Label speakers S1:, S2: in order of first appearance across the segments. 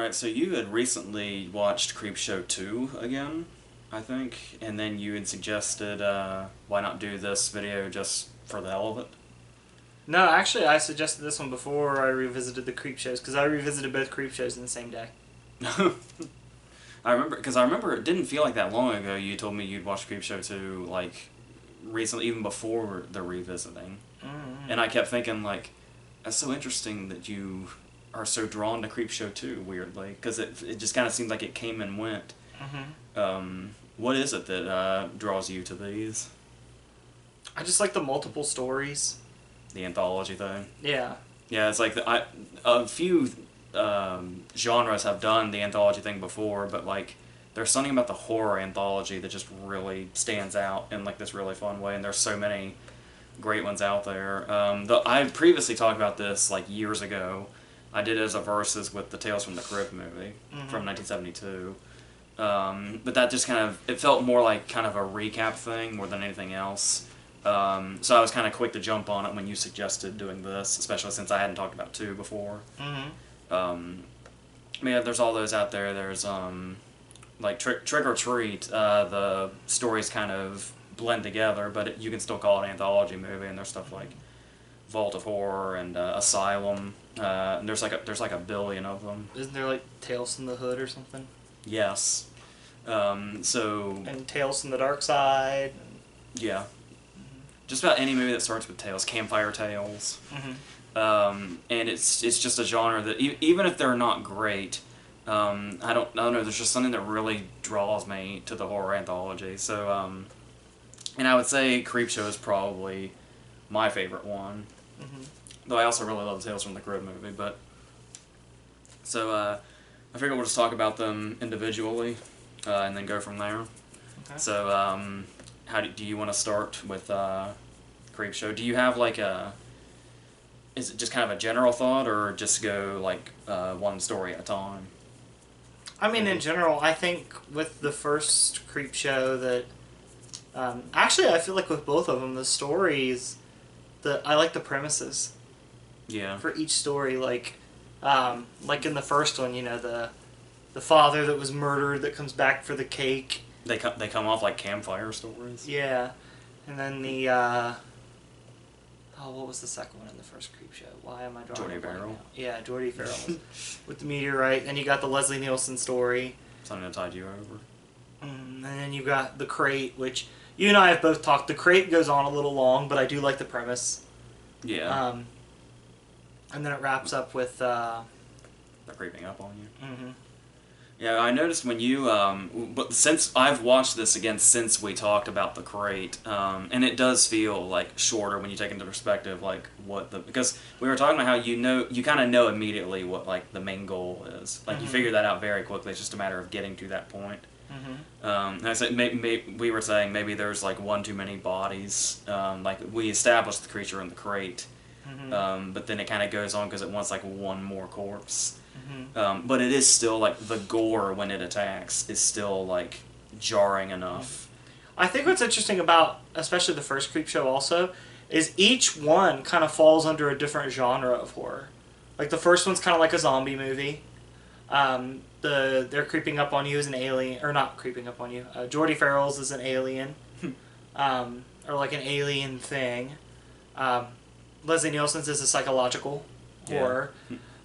S1: Alright, so you had recently watched Creepshow 2 again, I think, and then you had suggested, why not do this video just for the hell of it?
S2: No, actually, I suggested this one before I revisited the Creepshows, because I revisited both Creepshows in the same day.
S1: I remember it didn't feel like that long ago you told me you'd watched Creepshow 2, like, recently, even before the revisiting.
S2: Mm-hmm.
S1: And I kept thinking, like, that's so interesting that you are so drawn to Creepshow 2, weirdly, because it just kind of seemed like it came and went.
S2: Mm-hmm.
S1: What is it that draws you to these?
S2: I just like the multiple stories.
S1: The anthology thing?
S2: Yeah.
S1: Yeah, it's like, a few genres have done the anthology thing before, but, like, there's something about the horror anthology that just really stands out in, like, this really fun way, and there's so many great ones out there. I previously talked about this, like, years ago. I did it as a versus with the Tales from the Crypt movie from 1972. But that just kind of, it felt more like kind of a recap thing more than anything else. So I was kind of quick to jump on it when you suggested doing this, especially since I hadn't talked about 2 before. Yeah, there's all those out there. There's, like, Trick or Treat, the stories kind of blend together, but you can still call it an anthology movie, and there's stuff like Vault of Horror and Asylum. And there's like a billion of them.
S2: Isn't there, like, Tales from the Hood or something?
S1: Yes. So...
S2: And Tales from the Dark Side.
S1: Yeah. Just about any movie that starts with Tales. Campfire Tales. And it's just a genre that, even if they're not great, I don't know, there's just something that really draws me to the horror anthology. So, and I would say Creepshow is probably my favorite one. Though I also really love Tales from the Crypt movie, but... So, I figured we'll just talk about them individually, and then go from there.
S2: Okay.
S1: So, how do you want to start with Creepshow? Do you have, like, is it just kind of a general thought, or just go, like, one story at a time?
S2: I mean, in general, I think with the first Creepshow that... actually, I feel like with both of them, the stories... I like the premises.
S1: Yeah.
S2: For each story, like in the first one, you know, the father that was murdered that comes back for the cake.
S1: They come off like campfire stories.
S2: Yeah, and then the what was the second one in the first Creepshow? Why am I drawing
S1: Jordy
S2: a blank
S1: Verrill.
S2: now? Yeah, Jordy Verrill with the meteorite. Then you got the Leslie Nielsen story.
S1: Something that tied you over.
S2: And then you got the Crate, which you and I have both talked. The Crate goes on a little long, but I do like the premise.
S1: Yeah.
S2: And then it wraps up with...
S1: They're creeping up on you. Yeah, I noticed when you... but since I've watched this again since we talked about the Crate, and it does feel, like, shorter when you take into perspective, like, what the... Because we were talking about how you kind of know immediately what, like, the main goal is. Like, you figure that out very quickly. It's just a matter of getting to that point. And I said, we were saying maybe there's, like, one too many bodies. Like, we established the creature in the Crate. But then it kind of goes on because it wants, like, one more corpse. But it is still, like, the gore when it attacks is still, like, jarring enough.
S2: I think what's interesting about, especially the first Creepshow also, is each one kind of falls under a different genre of horror. Like, the first one's kind of like a zombie movie. They're creeping up on you as an alien, or not creeping up on you. Jordy Verrill's is an alien, or like an alien thing. Leslie Nielsen's is a psychological horror.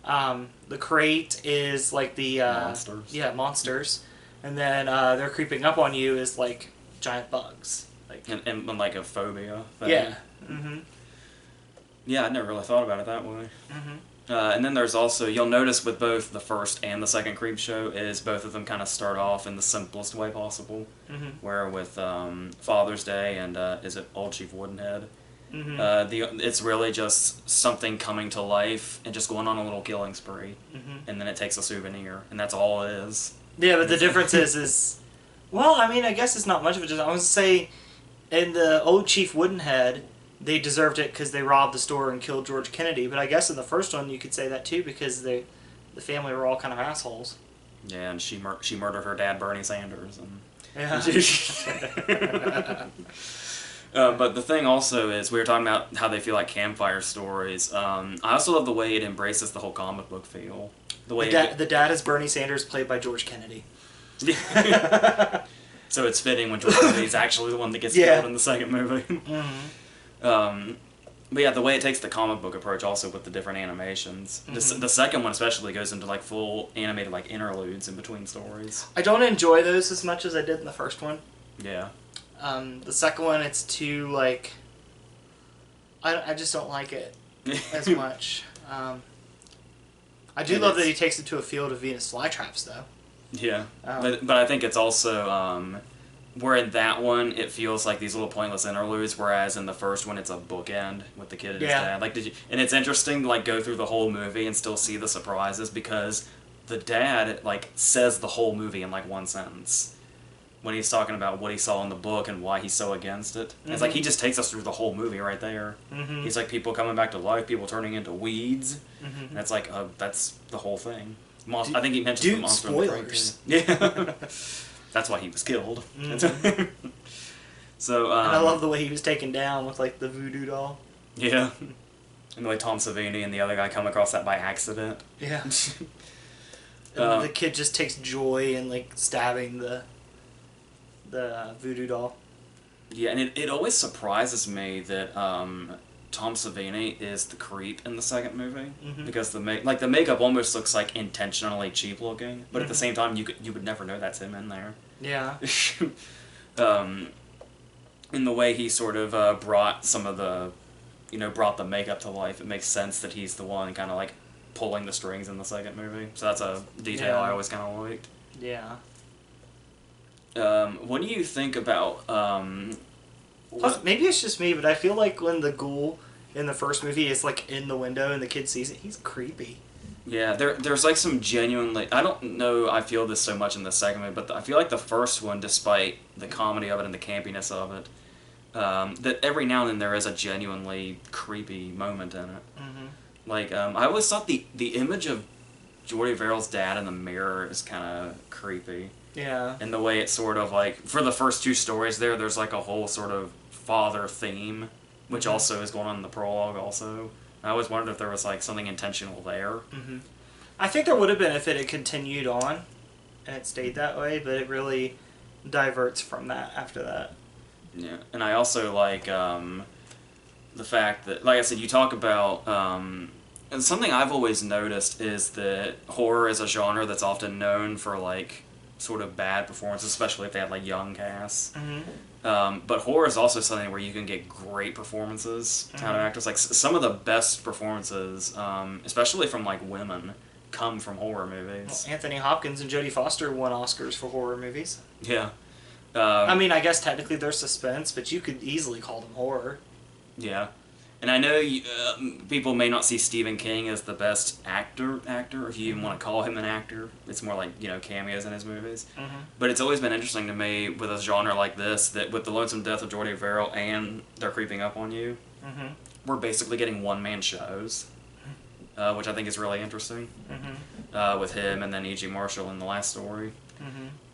S2: The Crate is like the
S1: Monsters.
S2: Yeah, monsters, and then they're creeping up on you is like giant bugs. Like
S1: And like a phobia thing.
S2: yeah.
S1: Yeah, I never really thought about it that way. And then there's also, you'll notice with both the first and the second Creepshow is both of them kind of start off in the simplest way possible. Where with Father's Day and, is it Old Chief Woodenhead? It's really just something coming to life and just going on a little killing spree. And then it takes a souvenir, and that's all it is.
S2: Yeah, but the difference is, well, I mean, I guess it's not much of a difference. I would say in the Old Chief Woodenhead, they deserved it because they robbed the store and killed George Kennedy. But I guess in the first one, you could say that too because the family were all kind of assholes.
S1: Yeah, and she murdered her dad, Bernie Sanders. And
S2: Yeah.
S1: But the thing also is, we were talking about how they feel like campfire stories. I also love the way it embraces the whole comic book feel. The way
S2: the dad is Bernie Sanders, played by George Kennedy.
S1: So it's fitting when George Kennedy is actually the one that gets killed in the second movie. But yeah, the way it takes the comic book approach also with the different animations. The second one especially goes into like full animated like interludes in between stories.
S2: I don't enjoy those as much as I did in the first one.
S1: Yeah.
S2: The second one, it's too like... I just don't like it as much. I do love that he takes it to a field of Venus flytraps, though.
S1: Yeah, but I think it's also where in that one it feels like these little pointless interludes, whereas in the first one it's a bookend with the kid and his dad. Like, and it's interesting to like go through the whole movie and still see the surprises because the dad like says the whole movie in like one sentence when he's talking about what he saw in the book and why he's so against it. It's like he just takes us through the whole movie right there. He's like people coming back to life, people turning into weeds, and it's like that's the whole thing. I think he mentioned the monster.
S2: Spoilers.
S1: Yeah, that's why he was killed. So
S2: and I love the way he was taken down with like the voodoo doll.
S1: Yeah, and the way Tom Savini and the other guy come across that by accident.
S2: Yeah. And the kid just takes joy in like stabbing the voodoo doll.
S1: Yeah, and it always surprises me that Tom Savini is the creep in the second movie because the makeup almost looks like intentionally cheap looking, but at the same time you would never know that's him in there.
S2: Yeah.
S1: In the way he sort of brought some of the, brought the makeup to life, it makes sense that he's the one kind of like pulling the strings in the second movie. So that's a detail I always kind of liked.
S2: Yeah.
S1: What do you think about...
S2: Plus, maybe it's just me, but I feel like when the ghoul in the first movie is like in the window and the kid sees it, he's creepy.
S1: Yeah, there's like some genuinely... I don't know I feel this so much in the second movie, but I feel like the first one, despite the comedy of it and the campiness of it, that every now and then there is a genuinely creepy moment in it. Like, I always thought the image of Jordy Verrill's dad in the mirror is kind of creepy.
S2: Yeah.
S1: And the way it's sort of like, for the first two stories there's like a whole sort of father theme, which also is going on in the prologue also. I always wondered if there was like something intentional there.
S2: I think there would have been if it had continued on and it stayed that way, but it really diverts from that after that.
S1: Yeah, and I also like the fact that, like I said, you talk about... and something I've always noticed is that horror is a genre that's often known for like sort of bad performances, especially if they have like young casts. But horror is also something where you can get great performances out of actors. Like some of the best performances, especially from like women, come from horror movies.
S2: Well, Anthony Hopkins and Jodie Foster won Oscars for horror movies.
S1: Yeah.
S2: I mean, I guess technically they're suspense, but you could easily call them horror.
S1: Yeah. And I know people may not see Stephen King as the best actor, if you even want to call him an actor. It's more like, cameos in his movies. But it's always been interesting to me with a genre like this, that with The Lonesome Death of Jordy Verrill and They're Creeping Up on You, we're basically getting one-man shows, which I think is really interesting, with him and then E.G. Marshall in the last story.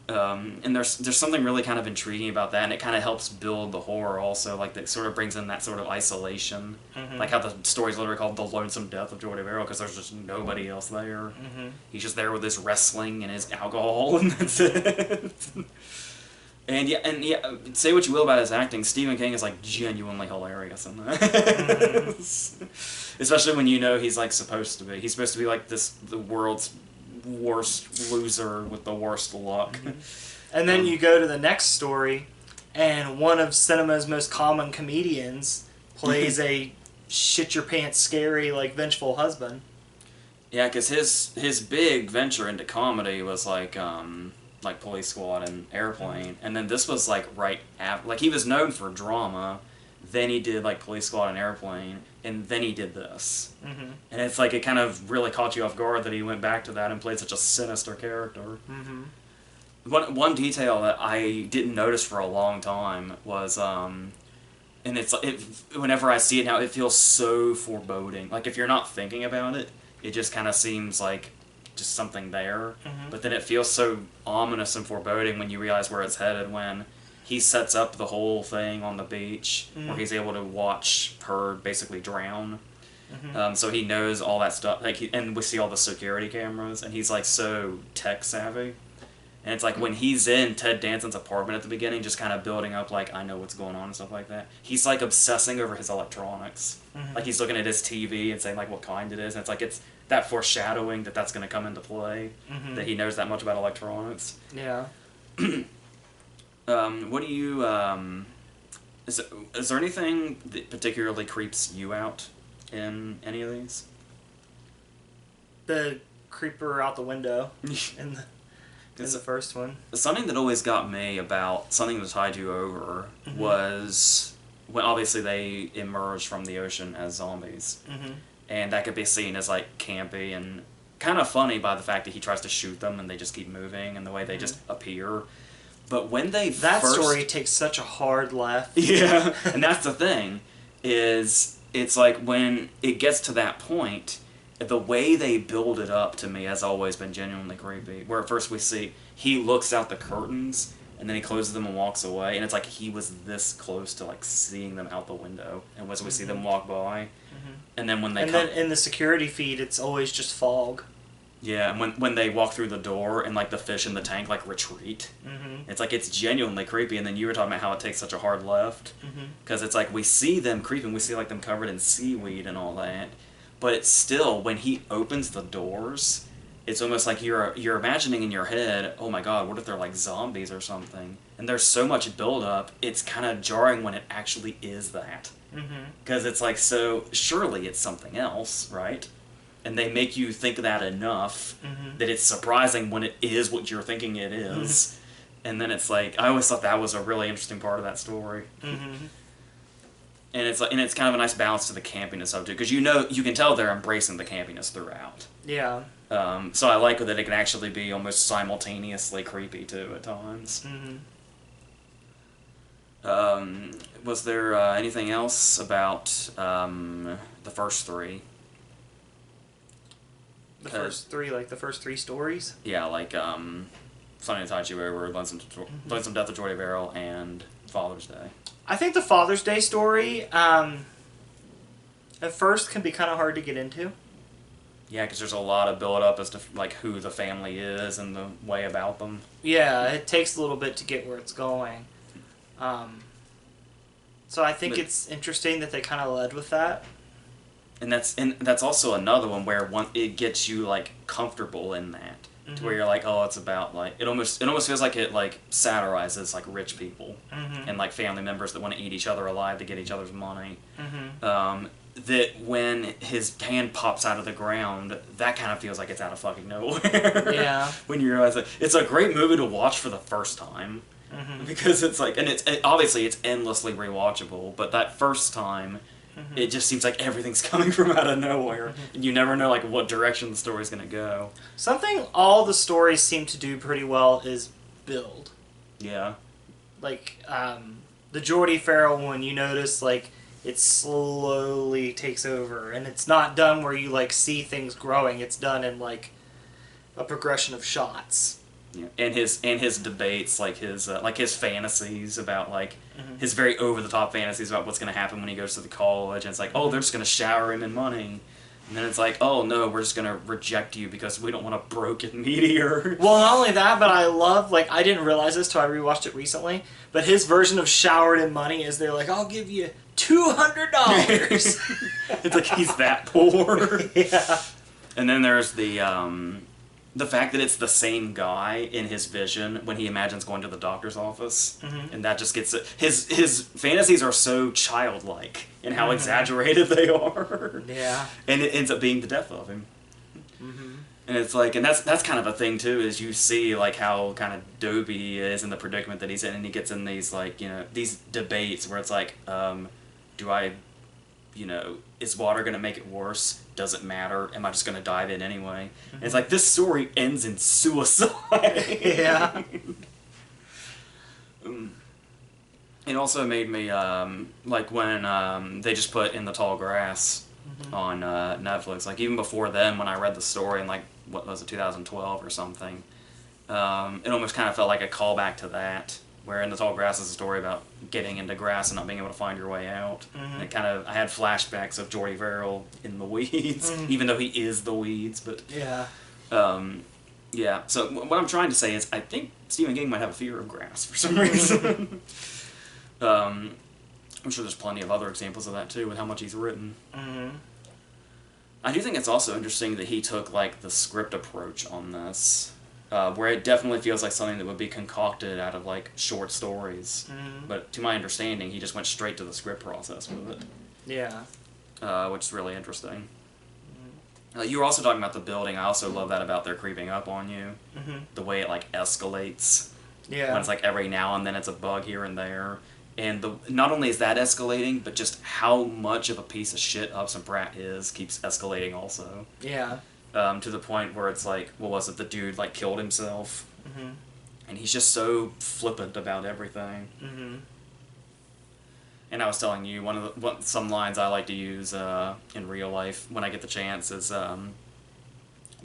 S1: And there's something really kind of intriguing about that, and it kind of helps build the horror also, like that sort of brings in that sort of isolation, like how the story's literally called The Lonesome Death of Jordy Verrill, because there's just nobody else there. He's just there with his wrestling and his alcohol, and that's it. And yeah, say what you will about his acting, Stephen King is like genuinely hilarious in that. Especially when he's like supposed to be. He's supposed to be like the world's worst loser with the worst luck.
S2: And then you go to the next story, and one of cinema's most common comedians plays a shit-your-pants scary, like, vengeful husband.
S1: Yeah, because his big venture into comedy was like Police Squad and Airplane, and then this was like right after. Like, he was known for drama, then he did like Police Squad and Airplane, and then he did this. And it's like it kind of really caught you off guard that he went back to that and played such a sinister character. One detail that I didn't notice for a long time was, and whenever I see it now, it feels so foreboding. Like, if you're not thinking about it, it just kind of seems like just something there. But then it feels so ominous and foreboding when you realize where it's headed, when he sets up the whole thing on the beach where he's able to watch her basically drown. So he knows all that stuff. And we see all the security cameras, and he's like so tech savvy. And it's like when he's in Ted Danson's apartment at the beginning, just kind of building up like, I know what's going on and stuff like that. He's like obsessing over his electronics. Like he's looking at his TV and saying like what kind it is. And it's like it's that foreshadowing that that's going to come into play, that he knows that much about electronics.
S2: Yeah.
S1: What do you, is there anything that particularly creeps you out in any of these?
S2: The creeper out the window in the first one.
S1: Something that always got me about Something to Tide You Over was when obviously they emerge from the ocean as zombies. And that could be seen as like campy and kind of funny by the fact that he tries to shoot them and they just keep moving and the way they just appear. But when they
S2: story takes such a hard left.
S1: Yeah, and that's the thing, is it's like when it gets to that point, the way they build it up to me has always been genuinely creepy. Where at first we see he looks out the curtains and then he closes them and walks away, and it's like he was this close to like seeing them out the window, and as we see them walk by, and then when they
S2: then in the security feed, it's always just fog.
S1: Yeah, and when they walk through the door and like the fish in the tank like retreat, it's like it's genuinely creepy. And then you were talking about how it takes such a hard left, because it's like we see them creeping, we see like them covered in seaweed and all that, but it's still when he opens the doors, it's almost like you're imagining in your head, oh my god, what if they're like zombies or something? And there's so much build up, it's kind of jarring when it actually is that, because it's like so surely it's something else, right? And they make you think that enough that it's surprising when it is what you're thinking it is. And then it's like, I always thought that was a really interesting part of that story. And it's like, and it's kind of a nice balance to the campiness of it, because you can tell they're embracing the campiness throughout.
S2: Yeah.
S1: So I like that it can actually be almost simultaneously creepy too at times. Was there anything else about the first three?
S2: The first three stories?
S1: Yeah, like Something to Tide You Over, Lonesome Death of Jordy Verrill, and Father's Day.
S2: I think the Father's Day story, at first, can be kind of hard to get into.
S1: Yeah, because there's a lot of build-up as to like who the family is and the way about them.
S2: Yeah, it takes a little bit to get where it's going. So I think it's interesting that they kind of led with that.
S1: And that's also another one where it gets you like comfortable in that, to where you're like, oh, it's about like it almost feels like it like satirizes like rich people and like family members that want to eat each other alive to get each other's money. That when his hand pops out of the ground, that kind of feels like it's out of fucking nowhere. Yeah. When you realize it's a great movie to watch for the first time, because it's like, and obviously it's endlessly rewatchable, but that first time. It just seems like everything's coming from out of nowhere, and you never know like what direction the story's gonna go.
S2: Something all the stories seem to do pretty well is build.
S1: Yeah.
S2: Like the Jordy Verrill one, you notice like it slowly takes over, and it's not done where you like see things growing. It's done in like a progression of shots.
S1: Yeah. And his debates, like his fantasies about like his very over the top fantasies about what's gonna happen when he goes to the college, and it's like, oh, they're just gonna shower him in money. And then it's like, oh no, we're just gonna reject you because we don't want a broken meteor.
S2: Well, not only that, but I love, like, I didn't realize this till I rewatched it recently, but his version of showered in money is they're like, I'll give you $200.
S1: It's like he's that poor.
S2: Yeah.
S1: And then there's the fact that it's the same guy in his vision when he imagines going to the doctor's office, and that just gets his fantasies are so childlike in how exaggerated they are.
S2: Yeah,
S1: and it ends up being the death of him. And it's like, and that's kind of a thing too, is you see like how kind of dopey he is in the predicament that he's in, and he gets in these like these debates where it's like, do I, is water gonna make it worse? Does it matter? Am I just gonna dive in anyway? And it's like this story ends in suicide.
S2: Yeah.
S1: It also made me like when they just put In the Tall Grass on Netflix. Like even before then, when I read the story in like what was it, 2012 or something, it almost kind of felt like a callback to that, where in the Tall Grass is a story about getting into grass and not being able to find your way out. And it I had flashbacks of Jordy Verrill in the weeds, even though he is the weeds, but...
S2: Yeah.
S1: Yeah, so what I'm trying to say is I think Stephen King might have a fear of grass for some reason. I'm sure there's plenty of other examples of that, too, with how much he's written. I do think it's also interesting that he took, like, the script approach on this, where it definitely feels like something that would be concocted out of, like, short stories. But to my understanding, he just went straight to the script process with it.
S2: Yeah.
S1: Which is really interesting. You were also talking about the building. I also love that about their creeping up on you. The way it, like, escalates.
S2: Yeah.
S1: When it's, like, every now and then it's a bug here and there. And not only is that escalating, but just how much of a piece of shit Hudson Pratt is keeps escalating also.
S2: Yeah.
S1: To the point where it's like, what was it, the dude, like, killed himself? And he's just so flippant about everything. And I was telling you, some lines I like to use in real life when I get the chance is the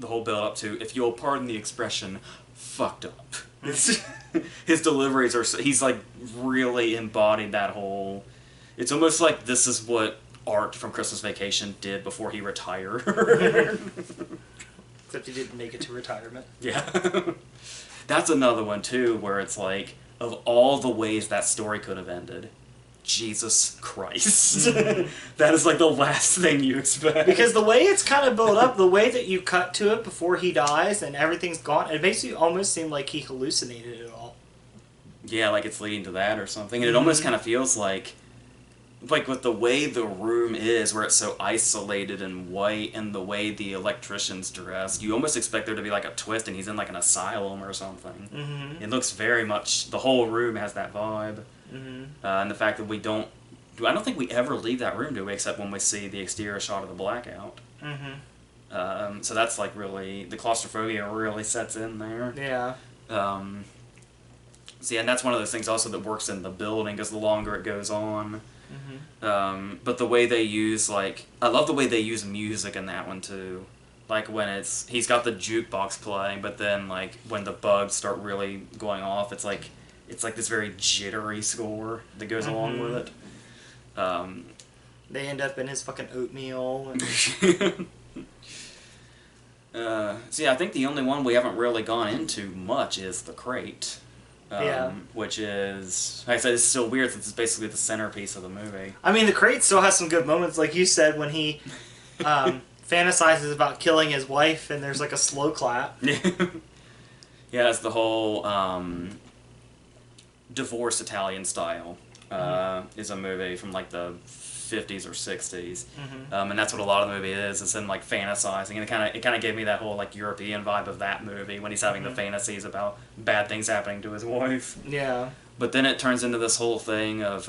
S1: whole build-up to, if you'll pardon the expression, fucked up. His deliveries are... He's, like, really embodied that whole... It's almost like this is what Art from Christmas Vacation did before he retired.
S2: Except he didn't make it to retirement.
S1: Yeah. That's another one, too, where it's like, of all the ways that story could have ended, Jesus Christ. That is, like, the last thing you expect.
S2: Because the way it's kind of built up, the way that you cut to it before he dies and everything's gone, it makes you almost seem like he hallucinated it all.
S1: Yeah, like it's leading to that or something. And it almost kind of feels like with the way the room is, where it's so isolated and white, and the way the electrician's dressed, you almost expect there to be, like, a twist and he's in, like, an asylum or something. It looks very much... The whole room has that vibe. And the fact that I don't think we ever leave that room, do we, except when we see the exterior shot of the blackout. So that's, like, really... The claustrophobia really sets in there.
S2: Yeah.
S1: So yeah, and that's one of those things also that works in the building, because the longer it goes on... but the way they use, like... I love the way they use music in that one, too. Like, when he's got the jukebox playing, but then, like, when the bugs start really going off, it's like this very jittery score that goes along with it.
S2: They end up in his fucking oatmeal. And...
S1: so yeah, I think the only one we haven't really gone into much is the crate. Which is, like I said, it's still weird since it's basically the centerpiece of the movie.
S2: I mean, the crate still has some good moments, like you said, when he fantasizes about killing his wife and there's, like, a slow clap.
S1: Yeah, it's the whole divorce Italian style is a movie from, like, the 50s or 60s. And that's what a lot of the movie is. It's in, like, fantasizing. And it kind of gave me that whole, like, European vibe of that movie when he's having the fantasies about bad things happening to his wife.
S2: Yeah.
S1: But then it turns into this whole thing of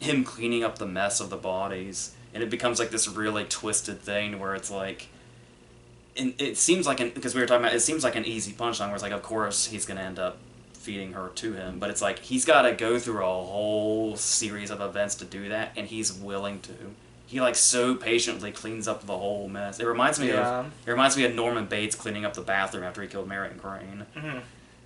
S1: him cleaning up the mess of the bodies. And it becomes, like, this really twisted thing where it's like... And it seems like... Because we were talking about... It seems like an easy punchline where it's like, of course, he's going to end up feeding her to him, but it's like he's got to go through a whole series of events to do that, and he's willing to. He, like, so patiently cleans up the whole mess. It reminds me of Norman Bates cleaning up the bathroom after he killed Marion Crane. And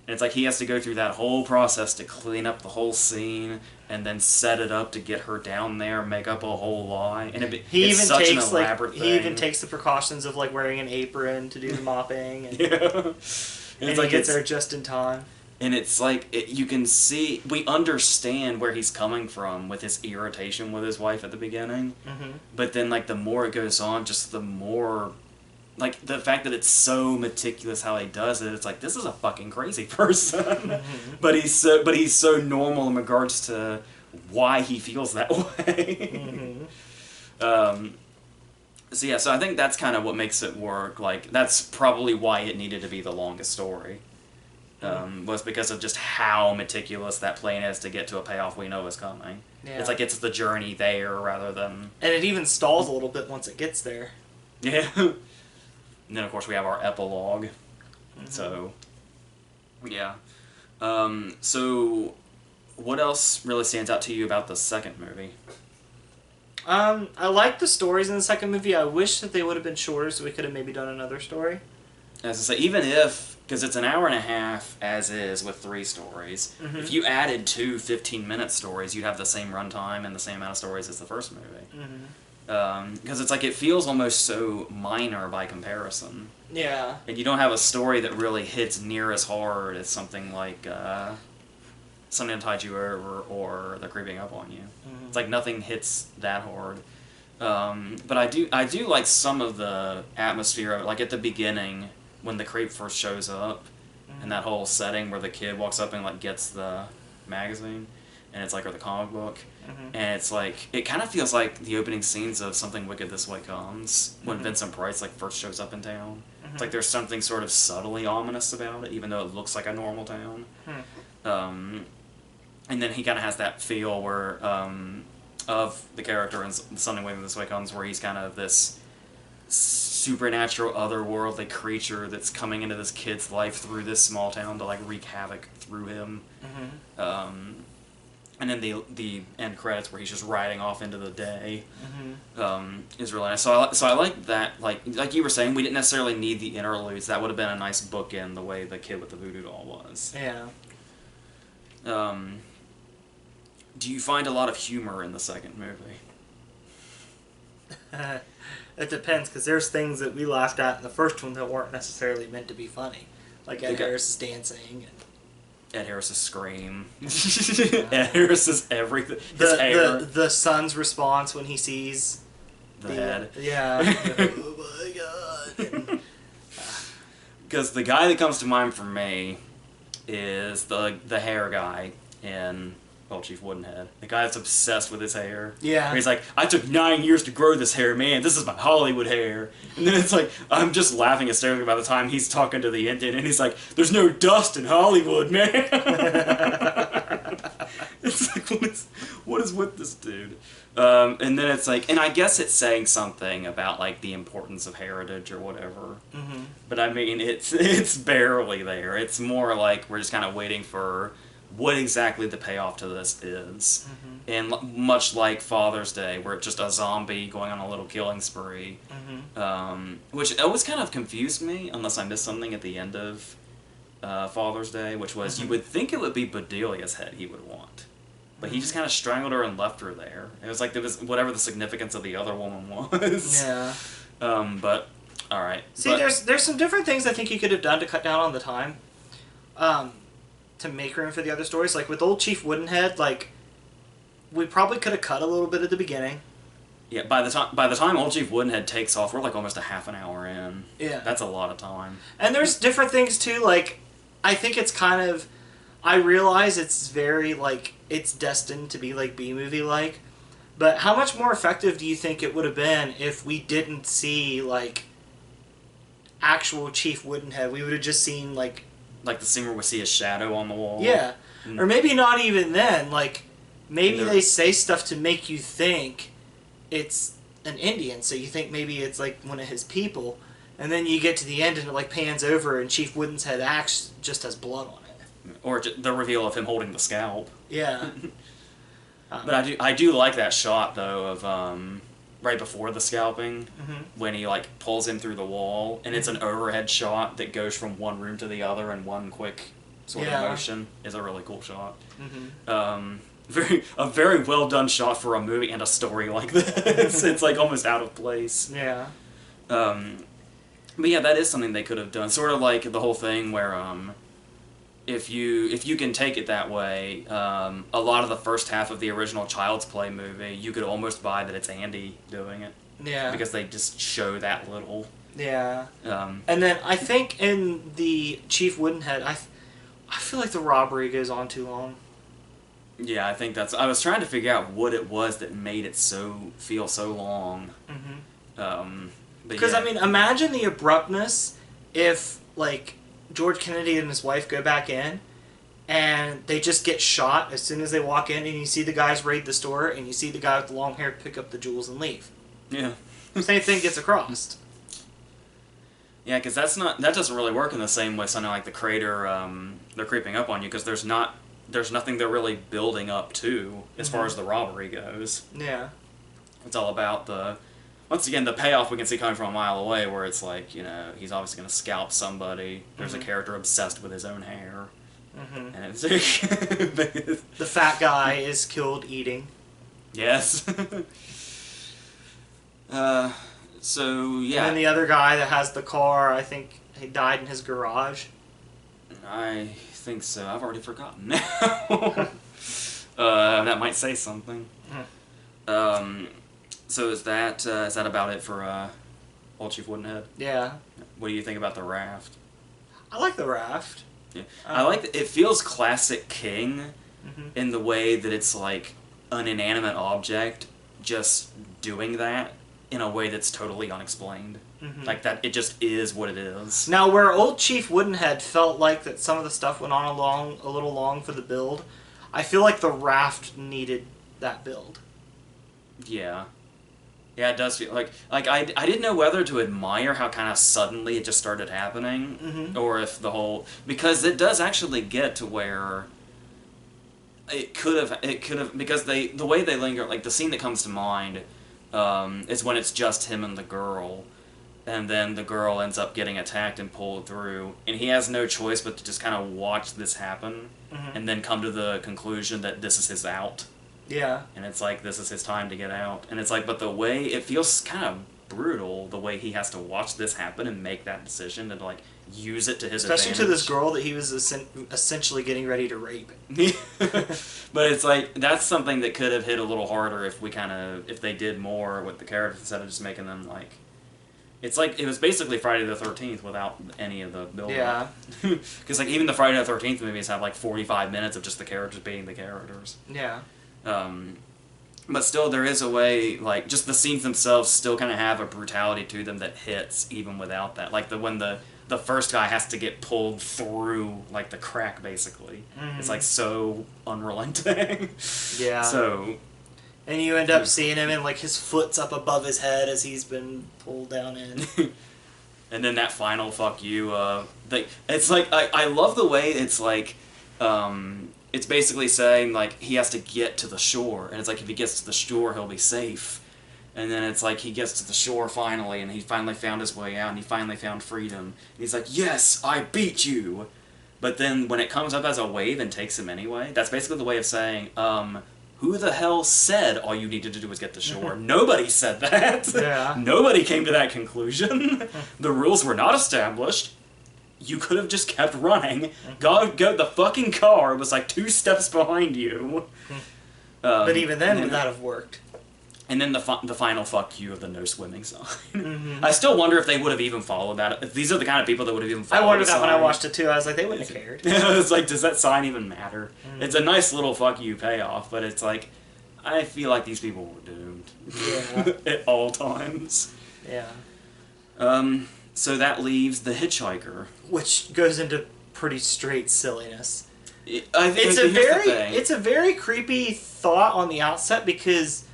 S1: it's like he has to go through that whole process to clean up the whole scene and then set it up to get her down there, make up a whole lie. And it's such an elaborate thing.
S2: He even takes the precautions of, like, wearing an apron to do the mopping. And, and
S1: he
S2: gets there just in time.
S1: And it's like, you can see, we understand where he's coming from with his irritation with his wife at the beginning. But then, like, the more it goes on, just the more, like, the fact that it's so meticulous how he does it, it's like, this is a fucking crazy person. But he's so normal in regards to why he feels that way. So I think that's kind of what makes it work. Like, that's probably why it needed to be the longest story. Was because of just how meticulous that plane is to get to a payoff we know is coming. Yeah. It's like it's the journey there rather than... And
S2: it even stalls a little bit once it gets there.
S1: Yeah. And then, of course, we have our epilogue. So, yeah. So, what else really stands out to you about the second movie?
S2: I like the stories in the second movie. I wish that they would have been shorter so we could have maybe done another story.
S1: As I say, even if because it's an hour and a half as is with 3 stories. If you added 2 15-minute stories, you'd have the same runtime and the same amount of stories as the first movie. Because it's like it feels almost so minor by comparison.
S2: Yeah.
S1: And you don't have a story that really hits near as hard as something like Something That Tied You Over or They're Creeping Up on You. It's like nothing hits that hard. But I do like some of the atmosphere of it. Like at the beginning, when the creep first shows up, and that whole setting where the kid walks up and like gets the magazine, and it's like, or the comic book, and it's like, it kind of feels like the opening scenes of Something Wicked This Way Comes, when Vincent Price like first shows up in town. It's like there's something sort of subtly ominous about it, even though it looks like a normal town. And then he kind of has that feel where, of the character in Something Wicked This Way Comes, where he's kind of this supernatural, otherworldly creature that's coming into this kid's life through this small town to like wreak havoc through him. And then the end credits where he's just riding off into the day is really nice. So I like that. Like you were saying, we didn't necessarily need the interludes. That would have been a nice bookend, the way the kid with the voodoo doll was.
S2: Yeah.
S1: Do you find a lot of humor in the second movie?
S2: It depends, because there's things that we laughed at in the first one that weren't necessarily meant to be funny. Like Ed Harris's dancing.
S1: Ed Harris's scream. Ed Harris's everything.
S2: The son's response when he sees
S1: the head.
S2: Yeah. Oh my god.
S1: Because the guy that comes to mind for me is the hair guy in Old Chief Woodenhead. The guy that's obsessed with his hair.
S2: Yeah.
S1: Where he's like, I took 9 years to grow this hair, man. This is my Hollywood hair. And then it's like, I'm just laughing hysterically by the time he's talking to the Indian, and he's like, there's no dust in Hollywood, man. It's like, what is with this dude? And then it's like, and I guess it's saying something about like the importance of heritage or whatever. But I mean, it's barely there. It's more like we're just kind of waiting for what exactly the payoff to this is. And much like Father's Day, where it's just a zombie going on a little killing spree, which always kind of confused me, unless I missed something at the end of Father's Day, which was, you would think it would be Bedelia's head he would want. But he just kind of strangled her and left her there. It was like there was whatever the significance of the other woman was.
S2: Yeah.
S1: But, alright.
S2: See, there's some different things I think you could have done to cut down on the time. To make room for the other stories. Like with Old Chief Woodenhead, like, we probably could have cut a little bit at the beginning.
S1: Yeah, by the time Old Chief Woodenhead takes off, we're like almost a half an hour in.
S2: Yeah.
S1: That's a lot of time.
S2: And there's different things too, like, I think it's kind of, I realize it's very, like, it's destined to be, like, B-movie-like, but how much more effective do you think it would have been if we didn't see, like, actual Chief Woodenhead? We would have just seen, like
S1: the scene where we see a shadow on the wall.
S2: Yeah. Or maybe not even then, like, maybe they say stuff to make you think it's an Indian, so you think maybe it's, like, one of his people, and then you get to the end and it, like, pans over and Chief Woodenhead acts just has blood on it.
S1: Or the reveal of him holding the scalp.
S2: Yeah.
S1: But I do like that shot, though, of right before the scalping, when he like pulls him through the wall, and it's an overhead shot that goes from one room to the other in one quick sort of motion. Is a really cool shot. A very well done shot for a movie and a story like this. It's like almost out of place.
S2: Yeah.
S1: But yeah, that is something they could have done. Sort of like the whole thing where if you can take it that way, a lot of the first half of the original Child's Play movie, you could almost buy that it's Andy doing it.
S2: Yeah.
S1: Because they just show that little.
S2: Yeah. And then I think in the Chief Woodenhead, I feel like the robbery goes on too long.
S1: Yeah, I think that's. I was trying to figure out what it was that made it feel so long.
S2: Because I mean, imagine the abruptness if like George Kennedy and his wife go back in, and they just get shot as soon as they walk in, and you see the guys raid the store, and you see the guy with the long hair pick up the jewels and leave. Yeah. Same thing gets across.
S1: Yeah, because that doesn't really work in the same way something like The Crater, They're Creeping Up on You, because there's nothing they're really building up to as far as the robbery goes.
S2: Yeah.
S1: It's all about the once again, the payoff we can see coming from a mile away, where it's like, you know, he's obviously going to scalp somebody. There's a character obsessed with his own hair. And it's
S2: the fat guy is killed eating.
S1: Yes. So, yeah.
S2: And then the other guy that has the car, I think he died in his garage.
S1: I think so. I've already forgotten now. That might say something. So is that about it for Old Chief Woodenhead?
S2: Yeah.
S1: What do you think about the raft?
S2: I like the raft.
S1: Yeah. I like it feels classic King in the way that it's like an inanimate object just doing that in a way that's totally unexplained. Like that, it just is what it is.
S2: Now, where Old Chief Woodenhead felt like that some of the stuff went on a little long for the build, I feel like the raft needed that build.
S1: Yeah. Yeah, it does feel like I didn't know whether to admire how kind of suddenly it just started happening, or if the whole, because it does actually get to where it could have because the way they linger, like the scene that comes to mind is when it's just him and the girl, and then the girl ends up getting attacked and pulled through, and he has no choice but to just kind of watch this happen, and then come to the conclusion that this is his out.
S2: Yeah.
S1: And it's like, this is his time to get out. And it's like, but the way, it feels kind of brutal, the way he has to watch this happen and make that decision and, like, use it to his advantage.
S2: Especially to this girl that he was essentially getting ready to rape.
S1: But it's like, that's something that could have hit a little harder if if they did more with the characters instead of just making them, like, it's like, it was basically Friday the 13th without any of the build-up.
S2: Yeah.
S1: Because, like, even the Friday the 13th movies have, like, 45 minutes of just the characters being the characters.
S2: Yeah.
S1: But still, there is a way, like, just the scenes themselves still kind of have a brutality to them that hits even without that. Like, when the first guy has to get pulled through, like, the crack, basically. It's, like, so unrelenting.
S2: Yeah.
S1: So...
S2: And you end up seeing him and, like, his foot's up above his head as he's been pulled down in.
S1: And then that final fuck you, it's like, I love the way it's like, it's basically saying, like, he has to get to the shore, and it's like, if he gets to the shore, he'll be safe. And then it's like, he gets to the shore finally, and he finally found his way out, and he finally found freedom. And he's like, yes, I beat you! But then, when it comes up as a wave and takes him anyway, that's basically the way of saying, who the hell said all you needed to do was get to shore? Nobody said that!
S2: Yeah.
S1: Nobody came to that conclusion. The rules were not established. You could have just kept running. Go, the fucking car was like 2 steps behind you.
S2: But even then, would that have worked?
S1: And then the final fuck you of the no swimming sign. I still wonder if they would have even followed that. If these are the kind of people that would have even followed
S2: I wondered
S1: the
S2: that
S1: sign.
S2: when I watched it too. I was like, they wouldn't have cared.
S1: It's like, does that sign even matter? It's a nice little fuck you payoff, but it's like, I feel like these people were doomed.
S2: Yeah.
S1: At all times.
S2: Yeah.
S1: So that leaves the hitchhiker.
S2: Which goes into pretty straight silliness.
S1: It's
S2: a very creepy thought on the outset, because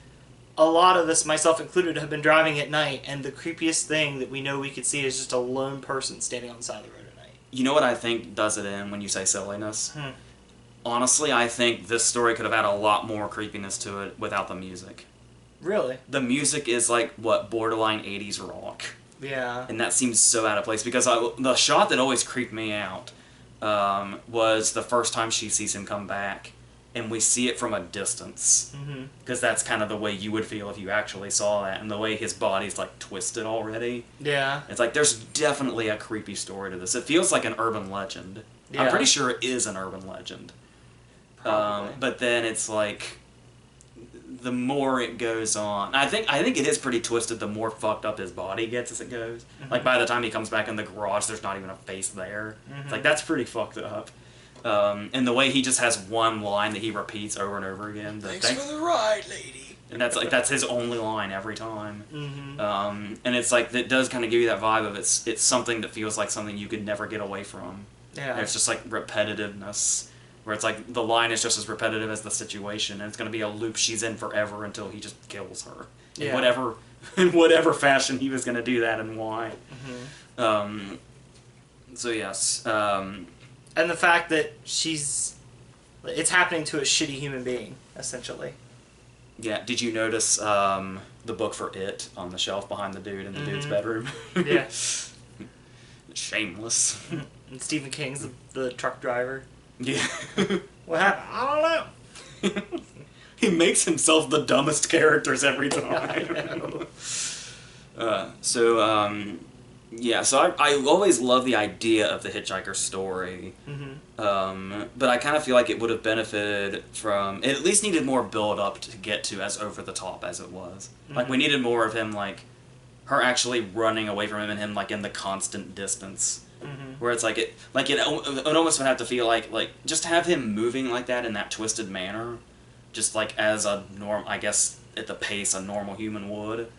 S2: a lot of us, myself included, have been driving at night, and the creepiest thing that we know we could see is just a lone person standing on the side of the road at night.
S1: You know what I think does it in when you say silliness? Honestly, I think this story could have had a lot more creepiness to it without the music.
S2: Really?
S1: The music is like, what, borderline 80s rock.
S2: Yeah.
S1: And that seems so out of place, because the shot that always creeped me out was the first time she sees him come back, and we see it from a distance. Because that's kind of the way you would feel if you actually saw that, and the way his body's like twisted already.
S2: Yeah.
S1: It's like, there's definitely a creepy story to this. It feels like an urban legend.
S2: Yeah.
S1: I'm pretty sure it is an urban legend. But then it's like, the more it goes on, I think it is pretty twisted the more fucked up his body gets as it goes. Like, by the time he comes back in the garage, there's not even a face there. It's like, that's pretty fucked up. And the way he just has one line that he repeats over and over again.
S2: Thanks for the ride, lady.
S1: And that's his only line every time. And it's like, it does kind of give you that vibe of it's something that feels like something you could never get away from.
S2: Yeah.
S1: And it's just like repetitiveness. Where it's like, the line is just as repetitive as the situation, and it's going to be a loop she's in forever until he just kills her.
S2: Yeah.
S1: In whatever fashion he was going to do that and why. So yes.
S2: And the fact that it's happening to a shitty human being, essentially.
S1: Yeah. Did you notice the book for It on the shelf behind the dude in the dude's bedroom?
S2: Yeah.
S1: Shameless.
S2: And Stephen King's the truck driver.
S1: Yeah.
S2: What happened? I don't know.
S1: He makes himself the dumbest characters every time.
S2: I know.
S1: Yeah, so I always love the idea of the Hitchhiker story, but I kind of feel like it would have benefited from... It at least needed more build-up to get to as over-the-top as it was. Like, we needed more of him, like, her actually running away from him and him, like, in the constant distance. Where it's like, it almost would have to feel like, just have him moving like that in that twisted manner, just like as a I guess, at the pace a normal human would.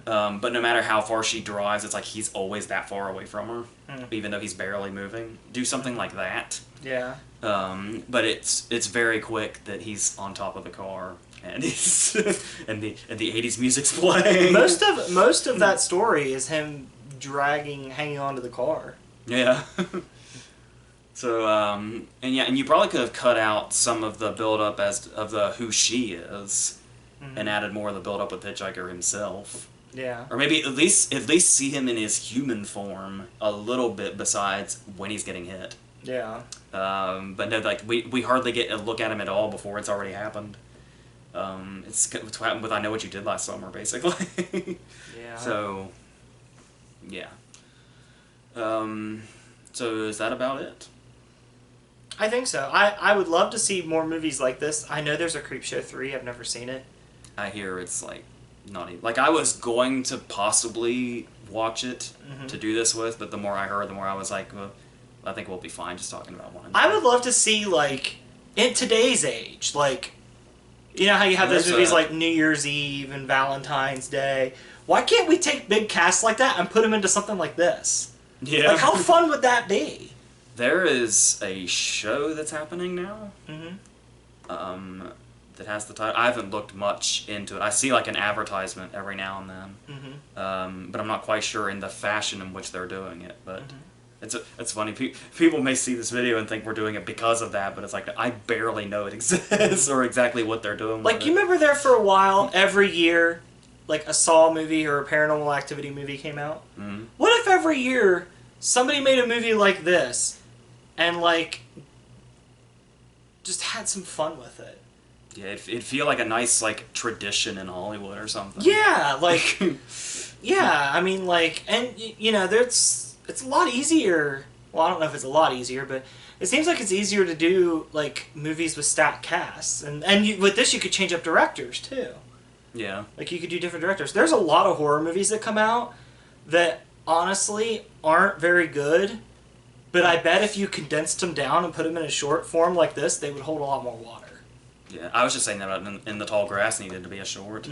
S1: But no matter how far she drives, it's like he's always that far away from her, even though he's barely moving. Do something like that.
S2: Yeah.
S1: But it's very quick that he's on top of the car, and he's and the 80s music's playing.
S2: Most of that story is him hanging onto the car.
S1: Yeah. So and you probably could have cut out some of the build up of the who she is. And added more of the build-up with Hitchhiker himself.
S2: Yeah.
S1: Or maybe at least see him in his human form a little bit besides when he's getting hit.
S2: Yeah.
S1: But no, like we hardly get a look at him at all before it's already happened. It's what happened with I Know What You Did Last Summer, basically.
S2: Yeah.
S1: So, yeah. So is that about it?
S2: I think so. I would love to see more movies like this. I know there's a Creepshow 3. I've never seen it.
S1: I hear it's like not even... Like I was going to possibly watch it to do this with, but the more I heard, the more I was like, well, I think we'll be fine just talking about one.
S2: I would love to see, like, in today's age, like, you know how you have those movies like New Year's Eve and Valentine's Day? Why can't we take big casts like that and put them into something like this?
S1: Yeah.
S2: Like, how fun would that be?
S1: There is a show that's happening now. That has the title. I haven't looked much into it. I see like an advertisement every now and then. But I'm not quite sure in the fashion in which they're doing it. But it's funny. People may see this video and think we're doing it because of that, but it's like I barely know it exists or exactly what they're doing.
S2: Like, you remember there for a while, every year, like a Saw movie or a Paranormal Activity movie came out? What if every year somebody made a movie like this and, like, just had some fun with it?
S1: Yeah, it'd feel like a nice, like, tradition in Hollywood or something.
S2: Yeah, like, yeah, I mean, like, and, you know, it's a lot easier, well, I don't know if it's a lot easier, but it seems like it's easier to do, like, movies with stacked casts, and with this you could change up directors, too.
S1: Yeah.
S2: Like, you could do different directors. There's a lot of horror movies that come out that, honestly, aren't very good, but I bet if you condensed them down and put them in a short form like this, they would hold a lot more water.
S1: Yeah, I was just saying that in The Tall Grass needed to be a short.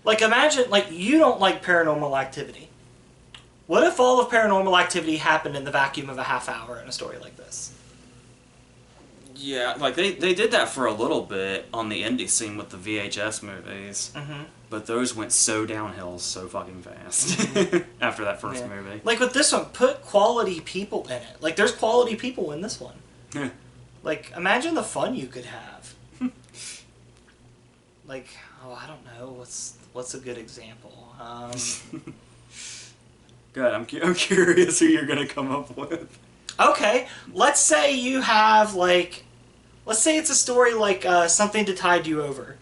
S2: Like, imagine, like, you don't like Paranormal Activity. What if all of Paranormal Activity happened in the vacuum of a half hour in a story like this?
S1: Yeah, like, they did that for a little bit on the indie scene with the VHS movies. But those went so downhill so fucking fast after that first movie.
S2: Like, with this one, put quality people in it. Like, there's quality people in this one. Like, imagine the fun you could have. Like, oh, I don't know. What's a good example?
S1: Good. I'm curious who you're gonna come up with.
S2: Okay, let's say you have, like, let's say it's a story like Something to Tide You Over,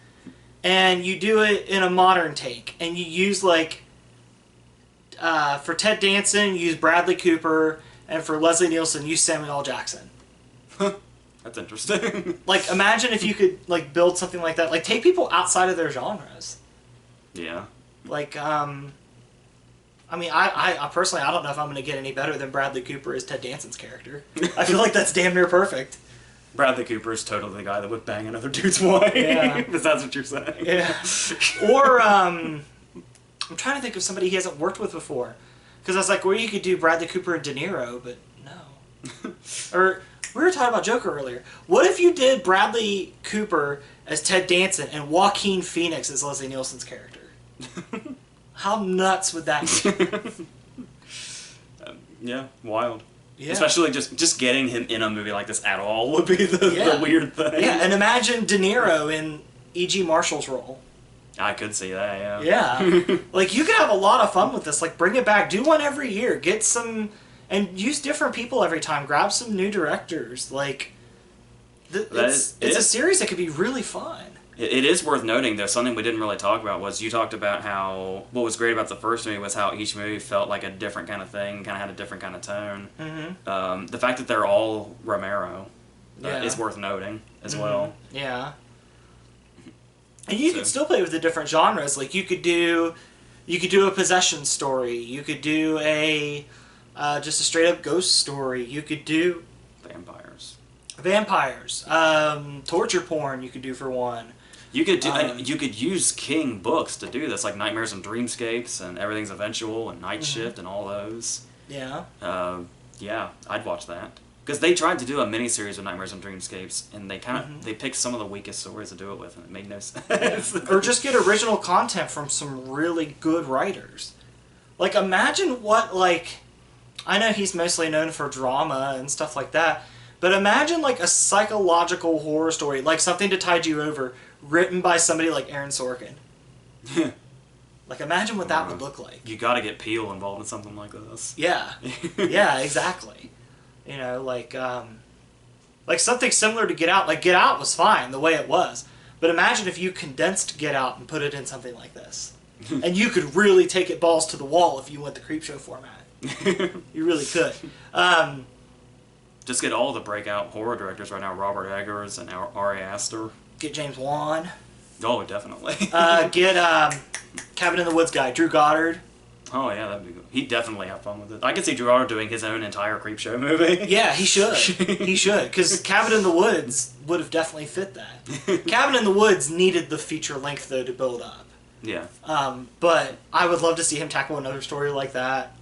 S2: and you do it in a modern take, and you use, like, for Ted Danson, you use Bradley Cooper, and for Leslie Nielsen, use Samuel L. Jackson.
S1: That's interesting.
S2: Like, imagine if you could, like, build something like that. Like, take people outside of their genres.
S1: Yeah.
S2: Like, I mean, I personally, I don't know if I'm going to get any better than Bradley Cooper as Ted Danson's character. I feel like that's damn near perfect.
S1: Bradley Cooper is totally the guy that would bang another dude's wife. Yeah. If that's what you're saying.
S2: Yeah. Or, I'm trying to think of somebody he hasn't worked with before. Because I was like, well, you could do Bradley Cooper and De Niro, but no. Or... We were talking about Joker earlier. What if you did Bradley Cooper as Ted Danson and Joaquin Phoenix as Leslie Nielsen's character? How nuts would that be?
S1: Yeah, wild.
S2: Yeah.
S1: Especially just getting him in a movie like this at all would be the weird thing.
S2: Yeah, and imagine De Niro in E.G. Marshall's role.
S1: I could see that, yeah.
S2: Yeah. Like, you could have a lot of fun with this. Like, bring it back. Do one every year. Get some... And use different people every time. Grab some new directors. Like, it's a series that could be really fun.
S1: It is worth noting, though, something we didn't really talk about was you talked about how... What was great about the first movie was how each movie felt like a different kind of thing, kind of had a different kind of tone. Mm-hmm. The fact that they're all Romero is worth noting as well.
S2: Yeah. And you could still play with the different genres. Like, you could do a possession story. You could do just a straight up ghost story. You could do vampires. Torture porn. You could do for one.
S1: You could do. You could use King books to do this, like Nightmares and Dreamscapes and Everything's Eventual and Night Shift and all those.
S2: Yeah.
S1: Yeah, I'd watch that. Because they tried to do a miniseries of Nightmares and Dreamscapes, and they kind of they picked some of the weakest stories to do it with, and it made no sense.
S2: Or just get original content from some really good writers. Like, imagine what, like, I know he's mostly known for drama and stuff like that, but imagine, like, a psychological horror story, like Something to Tide You Over, written by somebody like Aaron Sorkin. Like, imagine what that would look like.
S1: You got to get Peele involved in something like this.
S2: Yeah. Yeah, exactly. You know, like something similar to Get Out. Like, Get Out was fine the way it was. But imagine if you condensed Get Out and put it in something like this. And you could really take it balls to the wall if you went the Creepshow format. You really could.
S1: Just get all the breakout horror directors right now. Robert Eggers and Ari Aster.
S2: Get James Wan.
S1: Oh, definitely.
S2: Get Cabin in the Woods guy, Drew Goddard.
S1: Oh, yeah, that'd be good. He'd definitely have fun with it. I could see Drew Goddard doing his own entire Creepshow movie.
S2: Yeah, he should. He should. Because Cabin in the Woods would have definitely fit that. Cabin in the Woods needed the feature length, though, to build up.
S1: Yeah.
S2: But I would love to see him tackle another story like that.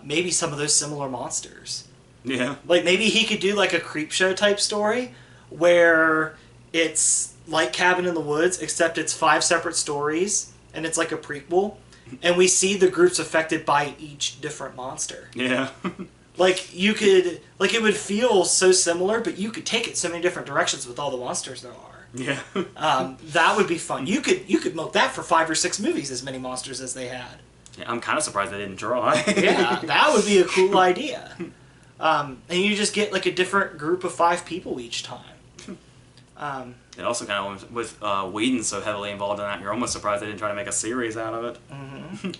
S2: Maybe some of those similar monsters.
S1: Yeah.
S2: Like, maybe he could do, like, a Creepshow type story where it's like Cabin in the Woods, except it's 5 separate stories, and it's like a prequel. And we see the groups affected by each different monster.
S1: Yeah.
S2: Like, you could... Like, it would feel so similar, but you could take it so many different directions with all the monsters there are.
S1: Yeah.
S2: That would be fun. You could milk that for 5 or 6 movies, as many monsters as they had.
S1: Yeah, I'm kind of surprised they didn't try.
S2: Yeah, that would be a cool idea. And you just get, like, a different group of 5 people each time.
S1: It also kind of, with Whedon so heavily involved in that, you're almost surprised they didn't try to make a series out of it. Mm-hmm.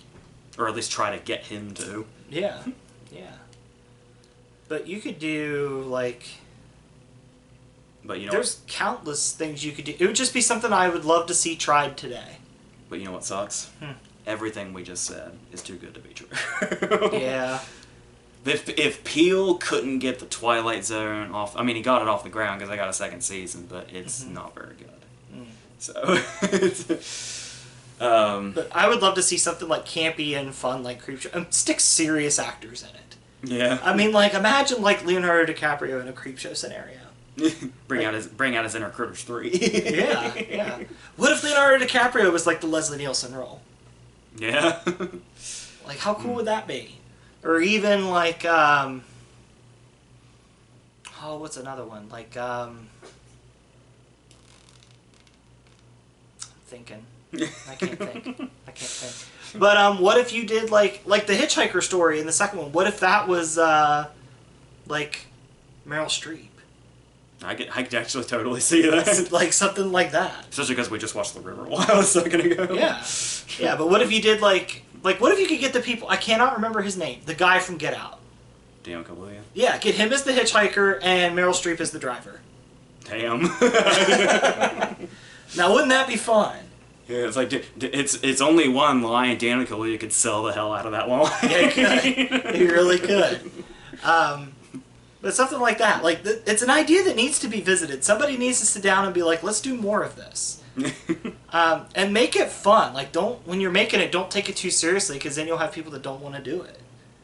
S1: Or at least try to get him to.
S2: Yeah, yeah. But you could do, like...
S1: But you know
S2: there's countless things you could do. It would just be something I would love to see tried today.
S1: But you know what sucks? Everything we just said is too good to be true.
S2: Yeah.
S1: If Peele couldn't get the Twilight Zone off... I mean, he got it off the ground because they got a second season, but it's not very good. So...
S2: but I would love to see something, like, campy and fun, like Creepshow. And stick serious actors in it.
S1: Yeah.
S2: I mean, like, imagine, like, Leonardo DiCaprio in a Creepshow scenario.
S1: bring out his inner Critters 3.
S2: Yeah, yeah. What if Leonardo DiCaprio was, like, the Leslie Nielsen role?
S1: Yeah.
S2: Like, how cool would that be? Or even, like, oh, what's another one? Like, I'm thinking. I can't think. But, what if you did, like the Hitchhiker story in the second one? What if that was, like, Meryl Streep?
S1: I could actually totally see that.
S2: Like, something like that.
S1: Especially because we just watched The River a while second ago.
S2: Yeah. Yeah, but what if you did, like, what if you could get the people... I cannot remember his name. The guy from Get Out.
S1: Dan Kaluuya?
S2: Yeah, get him as the hitchhiker and Meryl Streep as the driver.
S1: Damn.
S2: Now, wouldn't that be fun?
S1: Yeah, it's like, it's only one line. Dan Kaluuya could sell the hell out of that line.
S2: Yeah, he could. He really could. But something like that. Like, it's an idea that needs to be visited. Somebody needs to sit down and be like, let's do more of this. And make it fun. Like, when you're making it, don't take it too seriously, because then you'll have people that don't want to do it.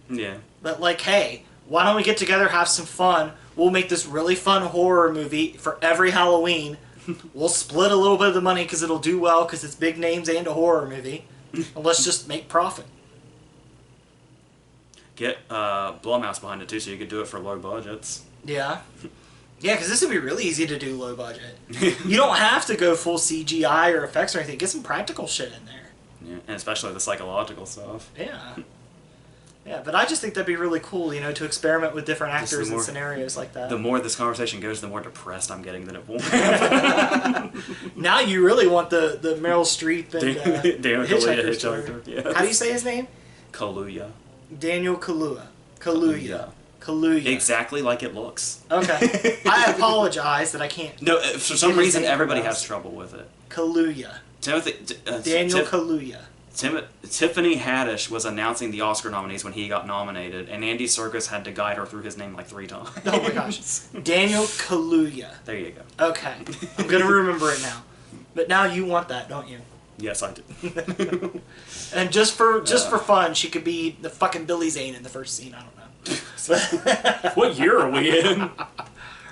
S1: Yeah.
S2: But, like, hey, why don't we get together, have some fun? We'll make this really fun horror movie for every Halloween. We'll split a little bit of the money because it'll do well because it's big names and a horror movie. And let's just make profit. Get
S1: Blumhouse behind it, too, so you could do it for low budgets.
S2: Yeah. Yeah, because this would be really easy to do low budget. You don't have to go full CGI or effects or anything. Get some practical shit in there.
S1: Yeah, and especially the psychological stuff.
S2: Yeah. Yeah, but I just think that'd be really cool, you know, to experiment with different actors and scenarios like that.
S1: The more this conversation goes, the more depressed I'm getting that it won't.
S2: Now you really want the Meryl Streep and
S1: Daniel
S2: Hitchhiker.
S1: Yes.
S2: How do you say his name?
S1: Kaluuya.
S2: Daniel Kaluuya. Kaluuya.
S1: Exactly like it looks.
S2: Okay. I apologize that I can't.
S1: No, for some reason everybody has trouble with it.
S2: Kaluuya. Daniel Kaluuya.
S1: Tiffany Haddish was announcing the Oscar nominees when he got nominated, and Andy Serkis had to guide her through his name like 3 times.
S2: Oh my gosh. Daniel Kaluuya.
S1: There you go.
S2: Okay. I'm going to remember it now. But now you want that, don't you?
S1: Yes, I do.
S2: And just for fun, she could be the fucking Billy Zane in the first scene. I don't know.
S1: What year are we in?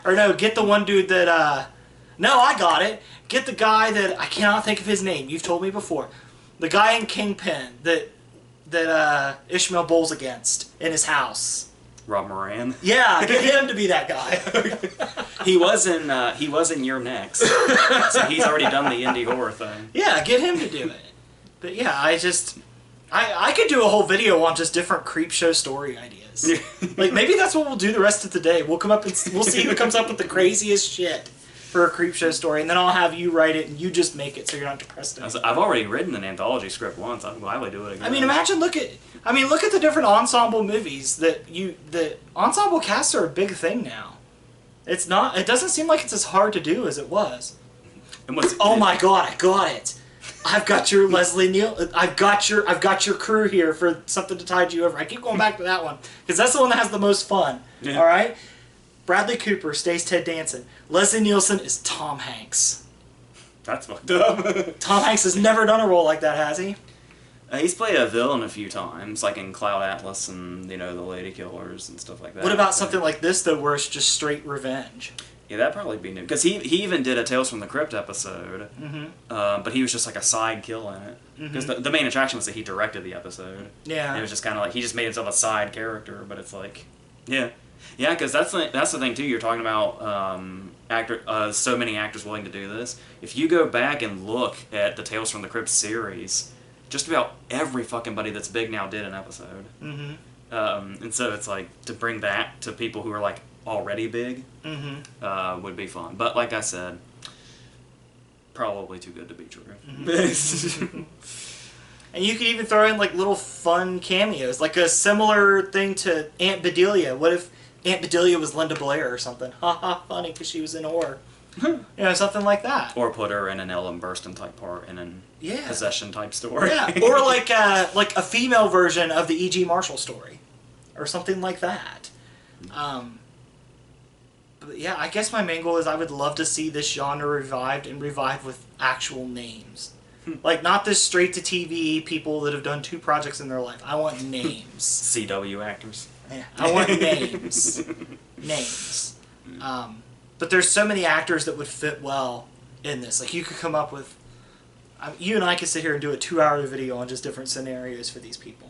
S2: Or no, get the one dude that, no, I got it. Get the guy that, I cannot think of his name. You've told me before. The guy in Kingpin that Ishmael bowls against in his house.
S1: Rob Moran.
S2: Yeah, get him to be that guy.
S1: He was in You're Next, so he's already done the indie horror thing.
S2: Yeah, get him to do it. But yeah, I could do a whole video on just different Creepshow story ideas. Like maybe that's what we'll do the rest of the day. We'll come up and we'll see who comes up with the craziest shit for a Creepshow story, and then I'll have you write it and you just make it so you're not depressed anymore.
S1: I've already written an anthology script once. I'd gladly do it again.
S2: I mean, look at the different ensemble movies the ensemble casts are a big thing now. It doesn't seem like it's as hard to do as it was.
S1: And
S2: oh my god, I got it. I've got your Leslie Neal. I've got your crew here for something to tide you over. I keep going back to that one because that's the one that has the most fun. Yeah. All right. Bradley Cooper stays Ted Danson. Leslie Nielsen is Tom Hanks.
S1: That's fucked up.
S2: Tom Hanks has never done a role like that, has he?
S1: He's played a villain a few times, like in Cloud Atlas and the Lady Killers and stuff like that.
S2: What about something like this though, where it's just straight revenge?
S1: Yeah, that'd probably be new. Because he even did a Tales from the Crypt episode, but he was just like a side kill in it. Because the main attraction was that he directed the episode.
S2: Yeah.
S1: And it was just kind of like, he just made himself a side character, but it's like, yeah. Yeah, because that's the thing too, you're talking about so many actors willing to do this. If you go back and look at the Tales from the Crypt series, just about every fucking buddy that's big now did an episode. And so it's like, to bring that to people who are like, already big would be fun, but like I said, probably too good to be true.
S2: And you could even throw in like little fun cameos, like a similar thing to Aunt Bedelia. What if Aunt Bedelia was Linda Blair or something? Ha ha, funny because she was in Horror. Something like that.
S1: Or put her in an Ellen Burstyn type part in an possession type story.
S2: Yeah, or like a female version of the E.G. Marshall story, or something like that. But yeah, I guess my main goal is I would love to see this genre revived and revived with actual names. Like, not this straight-to-TV people that have done 2 projects in their life. I want names.
S1: CW actors.
S2: Yeah, I want names. Names. But there's so many actors that would fit well in this. Like, you could come up with... you and I could sit here and do a 2-hour video on just different scenarios for these people.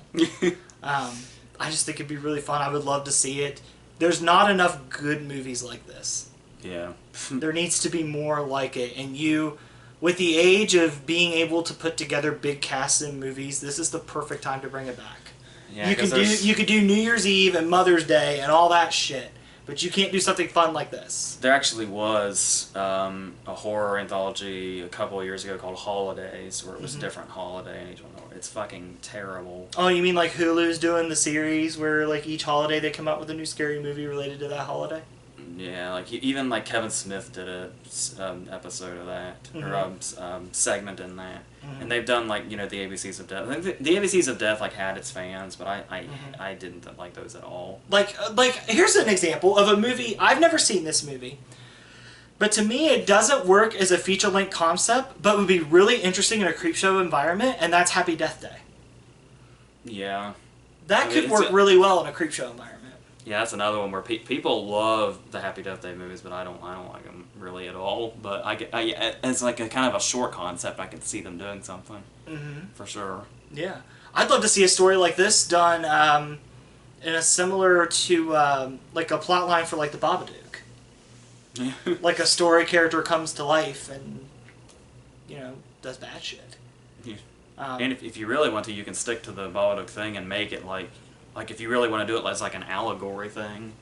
S2: I just think it'd be really fun. I would love to see it. There's not enough good movies like this.
S1: Yeah.
S2: There needs to be more like it. And you, with the age of being able to put together big casts in movies, this is the perfect time to bring it back. Yeah, you could do New Year's Eve and Mother's Day and all that shit, but you can't do something fun like this.
S1: There actually was a horror anthology a couple of years ago called Holidays, where it was a different holiday in each one. It's fucking terrible.
S2: Oh, you mean like Hulu's doing the series where like each holiday they come out with a new scary movie related to that holiday?
S1: Yeah, like even like Kevin Smith did a episode of that, or segment in that, and they've done like the ABCs of Death. I think the ABCs of Death like had its fans, but I didn't like those at all. Like
S2: here's an example of a movie. I've never seen this movie, but to me it doesn't work as a feature-length concept, but would be really interesting in a Creepshow environment, and that's Happy Death Day.
S1: Yeah,
S2: that could work really well in a Creepshow environment.
S1: Yeah, that's another one where people love the Happy Death Day movies, but I don't like them really at all. But I as like a kind of a short concept, I can see them doing something for sure.
S2: Yeah, I'd love to see a story like this done in a similar to like a plot line for like the Babadook. Like a story character comes to life and, you know, does bad shit.
S1: Yeah. And if you really want to, you can stick to the Babadook thing and make it like if you really want to do it as like an allegory thing,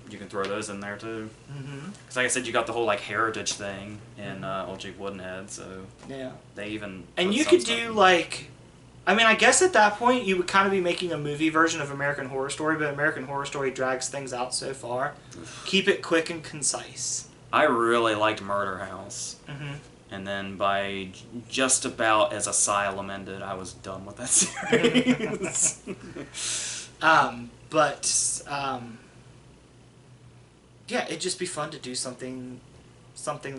S1: you can throw those in there too. Because like I said, you got the whole like heritage thing in Old Chief Woodenhead, so
S2: yeah,
S1: they even
S2: and you could do like, I mean, I guess at that point you would kind of be making a movie version of American Horror Story, but American Horror Story drags things out so far. Keep it quick and concise.
S1: I really liked Murder House. And then by just about as Asylum ended, I was done with that series.
S2: Yeah, it'd just be fun to do something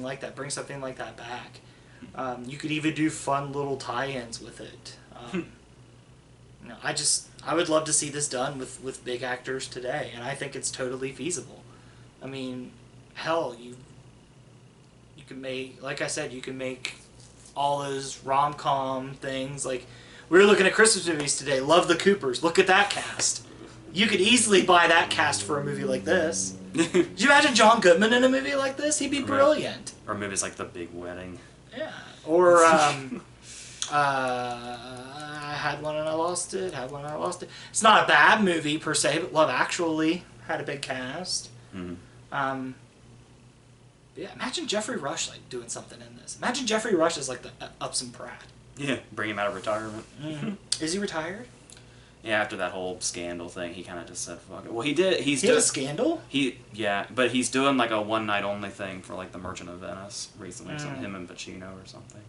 S2: like that. Bring something like that back. You could even do fun little tie-ins with it. You know, I would love to see this done with big actors today, and I think it's totally feasible. I mean, hell, you can make, like I said, you can make all those rom-com things. Like, we were looking at Christmas movies today. Love the Coopers. Look at that cast. You could easily buy that cast for a movie like this. Could you imagine John Goodman in a movie like this? He'd be brilliant.
S1: Or movies like The Big Wedding.
S2: Yeah. Or, I had one and I lost it. Had one and I lost it. It's not a bad movie per se, but Love Actually had a big cast. Yeah, imagine Jeffrey Rush like doing something in this. Imagine Jeffrey Rush as like the Upson Pratt.
S1: Yeah, bring him out of retirement.
S2: Is he retired?
S1: Yeah, after that whole scandal thing, he kind of just said, "Fuck it." Well, he did. He
S2: had a scandal.
S1: But he's doing like a one night only thing for like The Merchant of Venice recently. So him and Pacino or something.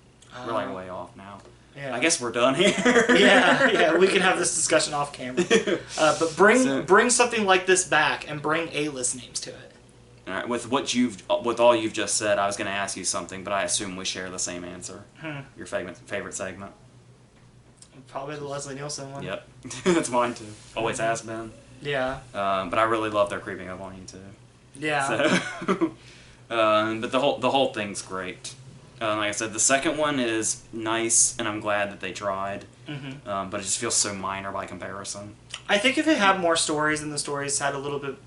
S1: We're like way off now. Yeah. I guess we're done here.
S2: yeah, we can have this discussion off camera. But bring something like this back and bring A-list names to it.
S1: All right, with all you've just said, I was going to ask you something, but I assume we share the same answer. Your favorite segment?
S2: Probably the Leslie Nielsen one.
S1: Yep, that's mine too. Always has been.
S2: Yeah.
S1: But I really love their creeping up on you too.
S2: Yeah.
S1: So, but the whole thing's great. Like I said, the second one is nice, and I'm glad that they tried. But it just feels so minor by comparison.
S2: I think if it had more stories and the stories had a little bit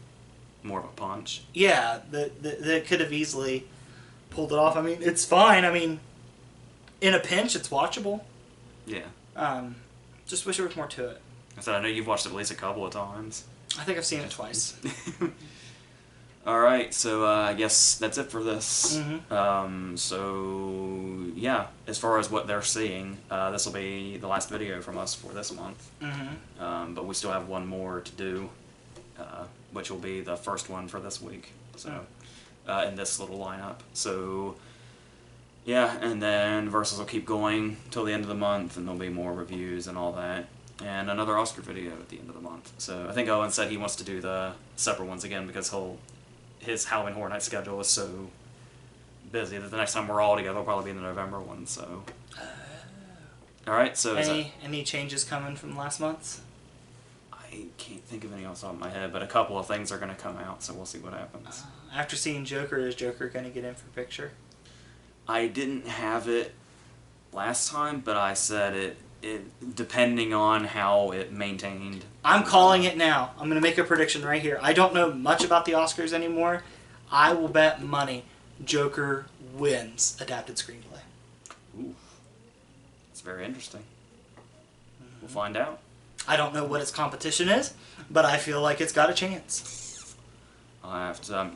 S1: more of a punch.
S2: Yeah, that could have easily pulled it off. I mean, it's fine. I mean, in a pinch, it's watchable.
S1: Yeah.
S2: Just wish there was more to it.
S1: I said, I know you've watched it at least a couple of times.
S2: I think I've seen it twice.
S1: Alright, so I guess that's it for this. So, yeah, as far as what they're seeing, this will be the last video from us for this month. But we still have one more to do, which will be the first one for this week. So, in this little lineup. So, yeah, and then Versus will keep going till the end of the month, and there'll be more reviews and all that. And another Oscar video at the end of the month. So, I think Owen said he wants to do the separate ones again because his Halloween Horror Night schedule is so busy that the next time we're all together will probably be in the November one, so. Alright, so
S2: any changes coming from last month's?
S1: I can't think of any off the top of my head, but a couple of things are going to come out, so we'll see what happens.
S2: After seeing Joker, is Joker going to get in for picture?
S1: I didn't have it last time, but I said it depending on how it maintained.
S2: I'm calling it now. I'm going to make a prediction right here. I don't know much about the Oscars anymore. I will bet money Joker wins Adapted Screenplay.
S1: Ooh. That's very interesting. We'll find out.
S2: I don't know what its competition is, but I feel like it's got a chance.
S1: I have to.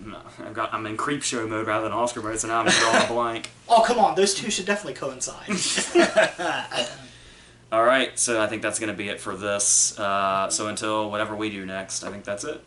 S1: I'm in Creepshow mode rather than Oscar mode, so now I'm drawing a blank.
S2: Oh, come on. Those two should definitely coincide.
S1: Alright, so I think that's going to be it for this. So until whatever we do next, I think that's it.